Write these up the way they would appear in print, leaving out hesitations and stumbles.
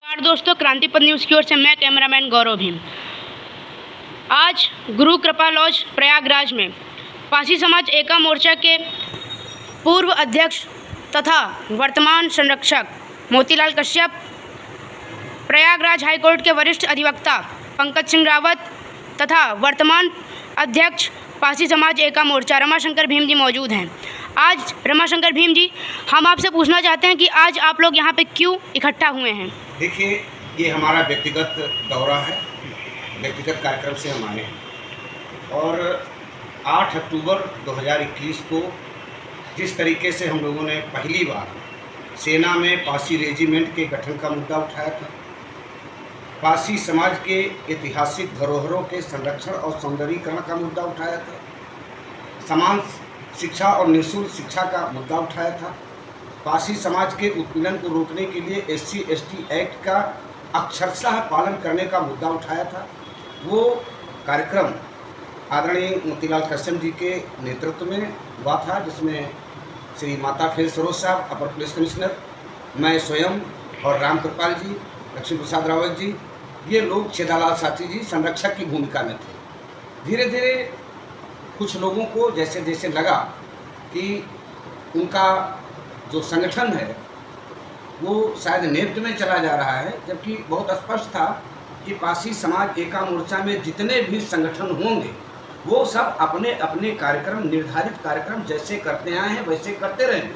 नमस्कार दोस्तों, क्रांतिपथ न्यूज़ की ओर से मैं कैमरामैन गौरव भीम। आज गुरु कृपा लॉज प्रयागराज में पासी समाज एका मोर्चा के पूर्व अध्यक्ष तथा वर्तमान संरक्षक मोतीलाल कश्यप, प्रयागराज हाईकोर्ट के वरिष्ठ अधिवक्ता पंकज सिंह रावत तथा वर्तमान अध्यक्ष पासी समाज एका मोर्चा रमाशंकर भीम जी मौजूद हैं। आज रमाशंकर भीम जी, हम आपसे पूछना चाहते हैं कि आज आप लोग यहाँ पे क्यों इकट्ठा हुए हैं? देखिए, ये हमारा व्यक्तिगत दौरा है, व्यक्तिगत कार्यक्रम से हम आए हैं और 8 अक्टूबर 2021 को जिस तरीके से हम लोगों ने पहली बार सेना में पासी रेजिमेंट के गठन का मुद्दा उठाया था, पासी समाज के ऐतिहासिक धरोहरों के संरक्षण और सौंदर्यीकरण का मुद्दा उठाया था, समान शिक्षा और निःशुल्क शिक्षा का मुद्दा उठाया था, पासी समाज के उत्पीड़न को रोकने के लिए SC/ST एक्ट का अक्षरशः पालन करने का मुद्दा उठाया था। वो कार्यक्रम आदरणीय मोतीलाल कश्यप जी के नेतृत्व में हुआ था, जिसमें श्री माता फेर सरोज साहब, अपर पुलिस कमिश्नर, मैं स्वयं और राम कृपाल जी, लक्ष्मी प्रसाद रावत जी, ये लोग छेदालाल साथी जी संरक्षक की भूमिका में थे। धीरे धीरे कुछ लोगों को जैसे जैसे लगा कि उनका जो संगठन है वो शायद नेफ्ट में चला जा रहा है, जबकि बहुत स्पष्ट था कि पासी समाज एका मोर्चा में जितने भी संगठन होंगे वो सब अपने अपने कार्यक्रम, निर्धारित कार्यक्रम जैसे करते आए हैं वैसे करते रहेंगे,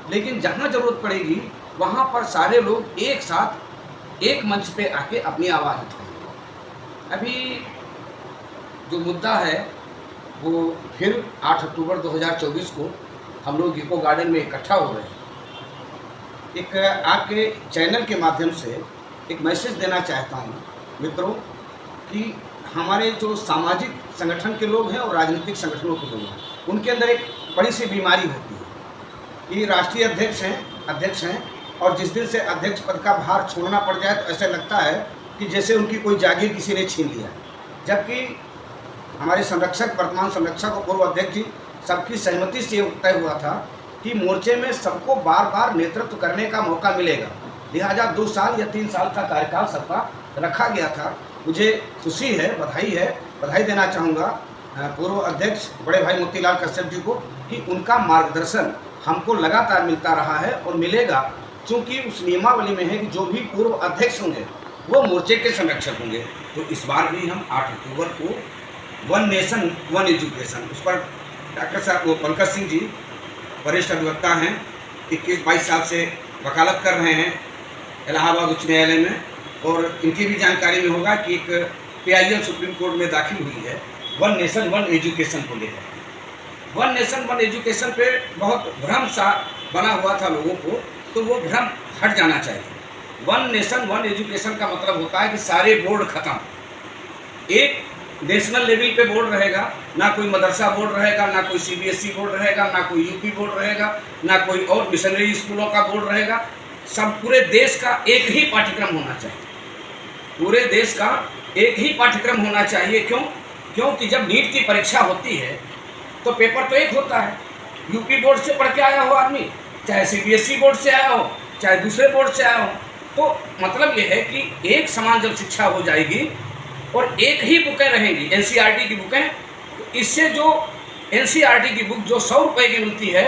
लेकिन जहाँ ज़रूरत पड़ेगी वहाँ पर सारे लोग एक साथ एक मंच पे आके अपनी आवाज़ उठाएंगे। अभी जो मुद्दा है वो फिर 8 अक्टूबर 2024 को हम लोग इको गार्डन में इकट्ठा हो रहे हैं। एक आपके चैनल के माध्यम से एक मैसेज देना चाहता हूँ मित्रों कि हमारे जो सामाजिक संगठन के लोग हैं और राजनीतिक संगठनों के लोग हैं, उनके अंदर एक बड़ी सी बीमारी होती है। ये राष्ट्रीय अध्यक्ष हैं और जिस दिन से अध्यक्ष पद का भार छोड़ना पड़ जाए तो ऐसा लगता है कि जैसे उनकी कोई जागीर किसी ने छीन लिया, जबकि हमारे संरक्षक, वर्तमान संरक्षक और पूर्व अध्यक्ष जी सबकी सहमति से तय हुआ था कि मोर्चे में सबको बार बार नेतृत्व करने का मौका मिलेगा, लिहाजा 2 साल या 3 साल का कार्यकाल सबका रखा गया था। मुझे खुशी है, बधाई देना चाहूँगा पूर्व अध्यक्ष बड़े भाई मोतीलाल कश्यप जी को कि उनका मार्गदर्शन हमको लगातार मिलता रहा है और मिलेगा, क्योंकि उस नियमावली में है कि जो भी पूर्व अध्यक्ष होंगे वो मोर्चे के संरक्षक होंगे। तो इस बार भी हम 8 अक्टूबर को वन नेशन वन एजुकेशन, उस पर डॉक्टर साहब वो पंकज सिंह जी वरिष्ठ अधिवक्ता हैं, 21-22 साल से वकालत कर रहे हैं इलाहाबाद उच्च न्यायालय में, और इनकी भी जानकारी में होगा कि एक PIL सुप्रीम कोर्ट में दाखिल हुई है वन नेशन वन एजुकेशन को लेकर। वन नेशन वन एजुकेशन पे बहुत भ्रम सा बना हुआ था लोगों को, तो वो भ्रम हट जाना चाहिए। वन नेशन वन एजुकेशन का मतलब होता है कि सारे बोर्ड खत्म, एक नेशनल लेवल पे बोर्ड रहेगा, ना कोई मदरसा बोर्ड रहेगा, ना कोई CBSE बोर्ड रहेगा, ना कोई UP बोर्ड रहेगा, ना कोई और मिशनरी स्कूलों का बोर्ड रहेगा। सब पूरे देश का एक ही पाठ्यक्रम होना चाहिए, पूरे देश का एक ही पाठ्यक्रम होना चाहिए। क्योंकि जब नीट की परीक्षा होती है तो पेपर तो एक होता है। UP बोर्ड से पढ़ के आया हो आदमी, चाहे CBSE बोर्ड से आया हो, चाहे दूसरे बोर्ड से आया हो, तो मतलब ये है कि एक समान जब शिक्षा हो जाएगी और एक ही बुकें रहेंगी, NCERT की बुकें, तो इससे जो NCERT की बुक जो 100 रुपये की मिलती है,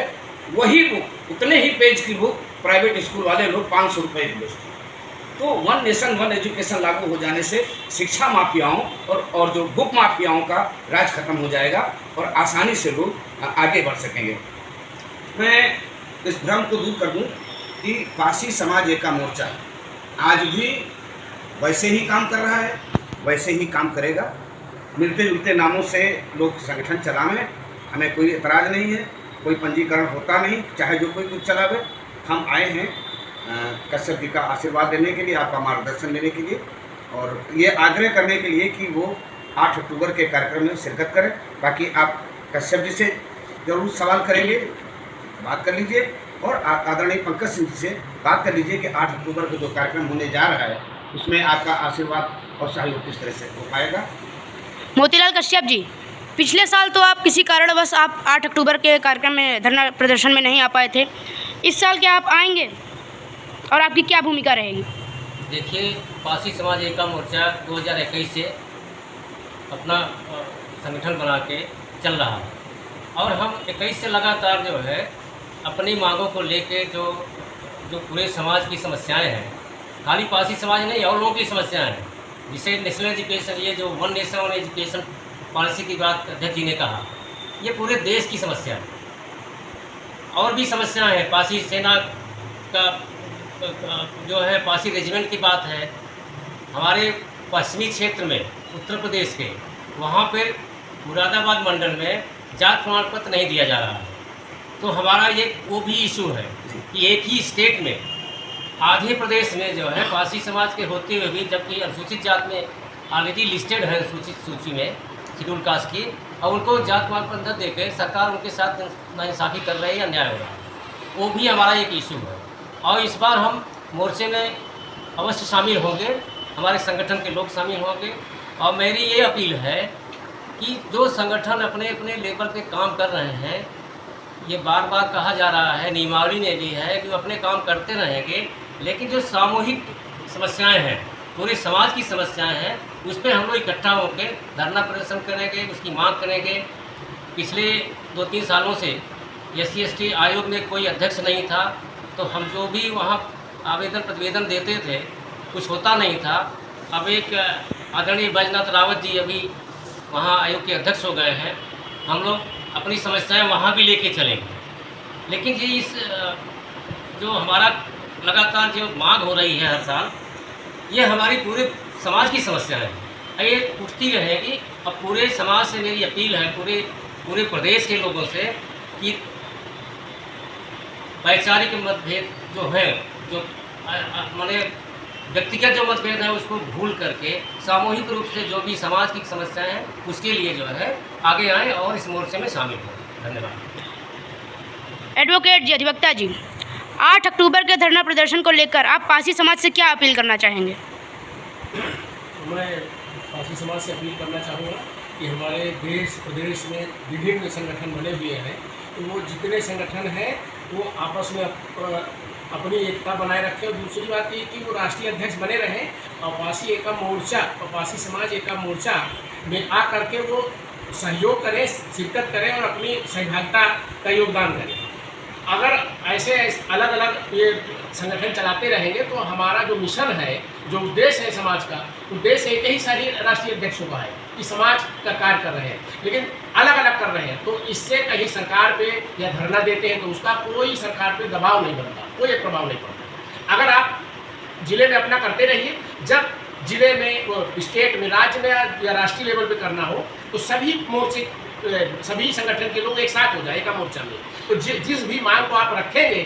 वही बुक, उतने ही पेज की बुक प्राइवेट स्कूल वाले लोग 500 रुपये की बेचते हैं। तो वन नेशन वन एजुकेशन लागू हो जाने से शिक्षा माफियाओं और जो बुक माफियाओं का राज खत्म हो जाएगा और आसानी से लोग आगे बढ़ सकेंगे। मैं इस भ्रम को दूर कर दूं कि पासी समाज एका मोर्चा आज भी वैसे ही काम कर रहा है, वैसे ही काम करेगा। मिलते जुलते नामों से लोग संगठन चलावें, हमें कोई एतराज़ नहीं है, कोई पंजीकरण होता नहीं, चाहे जो कोई कुछ चलावे। हम आए हैं कश्यप जी का आशीर्वाद देने के लिए, आपका मार्गदर्शन लेने के लिए, और ये आग्रह करने के लिए कि वो 8 अक्टूबर के कार्यक्रम में शिरकत करें। बाकी आप कश्यप जी से ज़रूर सवाल करेंगे, बात कर लीजिए, और आदरणीय पंकज सिंह जी से बात कर लीजिए कि 8 अक्टूबर को जो कार्यक्रम होने जा रहा है उसमें आपका आशीर्वाद और सहयोग किस तरह से हो पाएगा। मोतीलाल कश्यप जी, पिछले साल तो आप किसी कारणवश आप 8 अक्टूबर के कार्यक्रम में धरना प्रदर्शन में नहीं आ पाए थे, इस साल क्या आप आएंगे और आपकी क्या भूमिका रहेगी? देखिए, पारसी समाज एकता मोर्चा 2021 से अपना संगठन बना के चल रहा है और हम 21 से लगातार जो है अपनी मांगों को लेके जो पूरे समाज की समस्याएं हैं, खाली पारसी समाज नहीं और लोगों की समस्याएं हैं, जिसे नेशनल एजुकेशन, ये जो one nation one education policy की बात अध्यक्ष जी ने कहा, ये पूरे देश की समस्या है। और भी समस्याएं हैं, पारसी सेना का जो है पारसी रेजिमेंट की बात है, हमारे पश्चिमी क्षेत्र में उत्तर प्रदेश के वहाँ पे मुरादाबाद मंडल में जात प्रमाण पत्र नहीं दिया जा रहा है। तो हमारा ये वो भी इशू है कि एक ही स्टेट में आधे प्रदेश में जो है पारसी समाज के होते हुए भी, जबकि अनुसूचित जात में ऑलरेडी लिस्टेड है अनुसूचित सूची में शेड्यूल कास्ट की, और उनको जात प्रमाण पत्र न देकर सरकार उनके साथ नाइंसाफ़ी कर रही है, अन्याय हो रहा है। वो भी हमारा एक इशू है और इस बार हम मोर्चे में अवश्य शामिल होंगे, हमारे संगठन के लोग शामिल होंगे। और मेरी ये अपील है कि जो संगठन अपने अपने लेवल पे काम कर रहे हैं, ये बार बार कहा जा रहा है, नियमावली ने भी है कि वो अपने काम करते रहेंगे, लेकिन जो सामूहिक समस्याएं हैं, पूरे समाज की समस्याएं हैं, उस पर हम लोग इकट्ठा होकर धरना प्रदर्शन करेंगे, उसकी मांग करेंगे। पिछले 2-3 सालों से SC/ST आयोग में कोई अध्यक्ष नहीं था, तो हम जो भी वहाँ आवेदन प्रतिवेदन देते थे कुछ होता नहीं था। अब एक आदरणीय बैजनाथ रावत जी अभी वहाँ आयोग के अध्यक्ष हो गए हैं, हम लोग अपनी समस्याएं वहाँ भी लेके चलेंगे। लेकिन ये इस जो हमारा लगातार जो मांग हो रही है हर साल, ये हमारी पूरे समाज की समस्या है, ये उठती रहेगी। अब पूरे समाज से मेरी अपील है, पूरे प्रदेश के लोगों से, कि वैचारिक मतभेद जो है, जो माने व्यक्तिगत जो मतभेद है, उसको भूल करके सामूहिक रूप से जो भी समाज की समस्याएं हैं उसके लिए जो है आगे आएँ और इस मोर्चे में शामिल हों। धन्यवाद। एडवोकेट जी, अधिवक्ता जी, 8 अक्टूबर के धरना प्रदर्शन को लेकर आप पारसी समाज से क्या अपील करना चाहेंगे? मैं पारसी समाज से अपील करना चाहूँगा कि हमारे देश प्रदेश में विभिन्न संगठन बने हुए हैं, तो वो जितने संगठन हैं वो आपस में अपनी एकता बनाए रखें। और दूसरी बात ये कि वो राष्ट्रीय अध्यक्ष बने रहें और पारसी एकता मोर्चा और पारसी समाज एकता मोर्चा में आ करके वो सहयोग करें, शिरकत करें और अपनी सहभागिता का योगदान करें। अगर ऐसे अलग अलग ये संगठन चलाते रहेंगे तो हमारा जो मिशन है, जो उद्देश्य है समाज का, उद्देश्य एक ही सारी राष्ट्रीय अध्यक्षों का है कि समाज का कार्य कर रहे हैं, लेकिन अलग अलग कर रहे हैं। तो इससे कहीं सरकार पे या धरना देते हैं तो उसका कोई सरकार पे दबाव नहीं बनता, कोई प्रभाव नहीं पड़ता। अगर आप जिले में अपना करते रहिए, जब जिले में, स्टेट में, राज्य में या राष्ट्रीय लेवल पे करना हो तो सभी मोर्चे, सभी संगठन के लोग एक साथ हो जाए एक मोर्चा में, तो जिस भी मांग को आप रखेंगे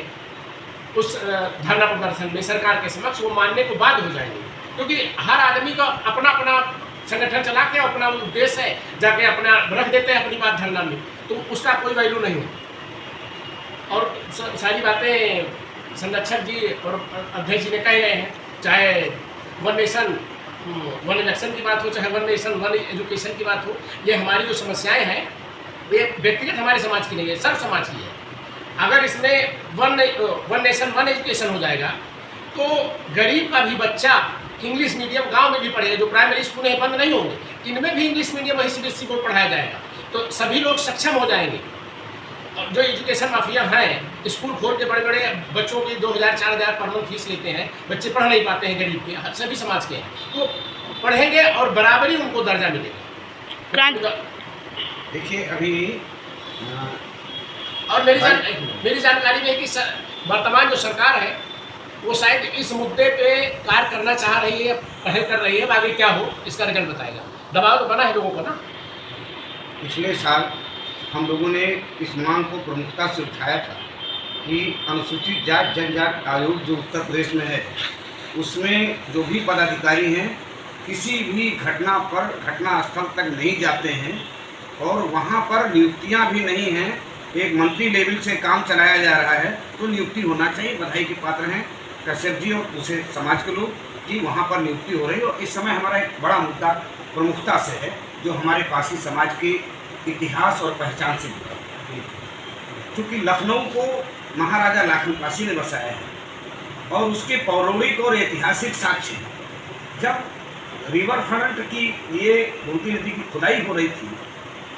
उस धरना प्रदर्शन में सरकार के समक्ष, वो मानने को बाध्य हो जाएंगे। क्योंकि हर आदमी का अपना अपना संगठन चला के अपना उद्देश्य है, जाके अपना रख देते हैं अपनी बात धरना में, तो उसका कोई वैल्यू नहीं हो। और सारी बातें संरक्षक जी और अध्यक्ष जी ने कह रहे हैं, चाहे वन नेशन वन इलेक्शन की बात हो, चाहे वन नेशन वन एजुकेशन की बात हो, ये हमारी जो समस्याएं हैं ये व्यक्तिगत हमारे समाज की नहीं है, सब समाज की है। अगर इसमें वन नेशन वन एजुकेशन हो जाएगा तो गरीब का भी बच्चा इंग्लिश मीडियम गांव में भी पढ़ेगा, जो प्राइमरी स्कूल है बंद नहीं होंगे, इनमें भी इंग्लिश मीडियम और CBSE बोर्ड पढ़ाया जाएगा, तो सभी लोग सक्षम हो जाएंगे। और जो एजुकेशन माफिया हैं, स्कूल खोल के बड़े बड़े बच्चों की 2000-4000 पर मंथ फीस लेते हैं, बच्चे पढ़ नहीं पाते हैं, गरीब के सभी समाज के हैं, तो पढ़ेंगे और बराबरी उनको दर्जा मिलेगा। देखिए अभी और मेरी जानकारी में है कि वर्तमान जो सरकार है वो शायद इस मुद्दे पे कार्य करना चाह रही है, पहल कर रही है। आगे क्या हो इसका रिजल्ट बताएगा। दबाव तो बना है लोगों को ना। पिछले साल हम लोगों ने इस मांग को प्रमुखता से उठाया था कि अनुसूचित जाति जनजाति आयोग जो उत्तर प्रदेश में है, उसमें जो भी पदाधिकारी हैं किसी भी घटना पर घटनास्थल तक नहीं जाते हैं और वहाँ पर नियुक्तियाँ भी नहीं हैं। एक मंत्री लेवल से काम चलाया जा रहा है, तो नियुक्ति होना चाहिए। बधाई के पात्र हैं कश्यप जी और दूसरे समाज के लोग कि वहाँ पर नियुक्ति हो रही है। और इस समय हमारा एक बड़ा मुद्दा प्रमुखता से है जो हमारे पारसी समाज के इतिहास और पहचान से जुड़ा है। क्योंकि लखनऊ को महाराजा लाखन पासी ने बसाया है और उसके पौराणिक और ऐतिहासिक साक्ष्य हैं। जब रिवर फ्रंट की ये गोमती नदी की खुदाई हो रही थी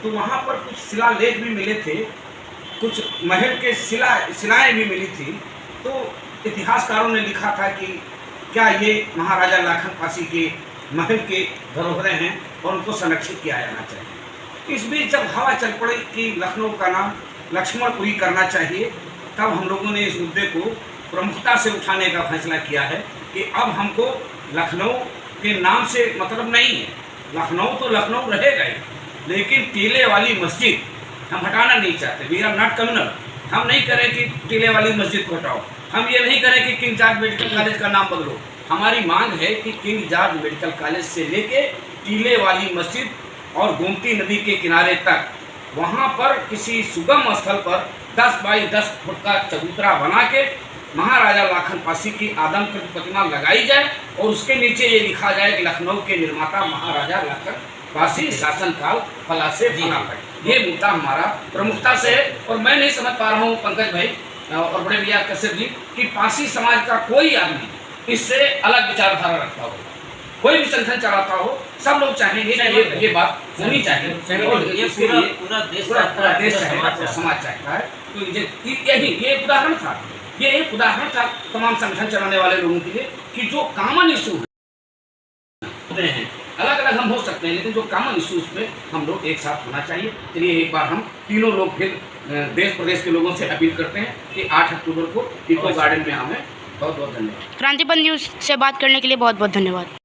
तो वहाँ पर कुछ शिलालेख भी मिले थे, कुछ महल के शिलाएँ भी मिली थी। तो इतिहासकारों ने लिखा था कि क्या ये महाराजा लाखन पासी के महल के धरोहरें हैं और उनको संरक्षित किया जाना चाहिए। इस बीच जब हवा चल पड़ी कि लखनऊ का नाम लक्ष्मणपुरी करना चाहिए, तब हम लोगों ने इस मुद्दे को प्रमुखता से उठाने का फैसला किया है कि अब हमको लखनऊ के नाम से मतलब नहीं है। लखनऊ तो लखनऊ रहेगा ही, लेकिन टीले वाली मस्जिद हम हटाना नहीं चाहते। We are not communal. हम नहीं करें कि टीले वाली मस्जिद को हटाओ, हम ये नहीं करें कि किंग जॉर्ज मेडिकल कॉलेज का नाम बदलो। हमारी मांग है कि किंग जॉर्ज मेडिकल कॉलेज से लेके टीले वाली मस्जिद और गोमती नदी के किनारे तक वहाँ पर किसी सुगम स्थल पर 10 बाई 10 फुट का चबूतरा बना के महाराजा लाखन पासी की आदमकद प्रतिमा लगाई जाए और उसके नीचे ये लिखा जाए कि लखनऊ के निर्माता महाराजा लाखन पासी शासनकाल फला से बना पड़े। ये मुद्दा हमारा प्रमुखता से है। और मैं नहीं समझ पा रहा हूँ पंकज भाई और बड़े भैया कश्यप जी कि पासी समाज का कोई आदमी इससे अलग विचारधारा रखता हो, कोई भी संगठन चलाता हो, सब लोग चाहेंगे कि ये बात होनी चाहिए और ये इसके लिए पूरा देश चाहेगा, समाज चाहता है। तो ये उदाहरण था, ये एक उदाहरण था तमाम संगठन चलाने वाले लोगों के लिए कि जो कॉमन इशू होते हैं, अलग अलग हम हो सकते हैं, लेकिन जो कॉमन इशूज पे हम लोग एक साथ होना चाहिए। चलिए एक बार हम तीनों लोग फिर देश प्रदेश के लोगों से अपील करते हैं कि 8 अक्टूबर को इको गार्डन में हमें बहुत बहुत धन्यवाद। क्रांतिपथ न्यूज़ से बात करने के लिए बहुत बहुत धन्यवाद।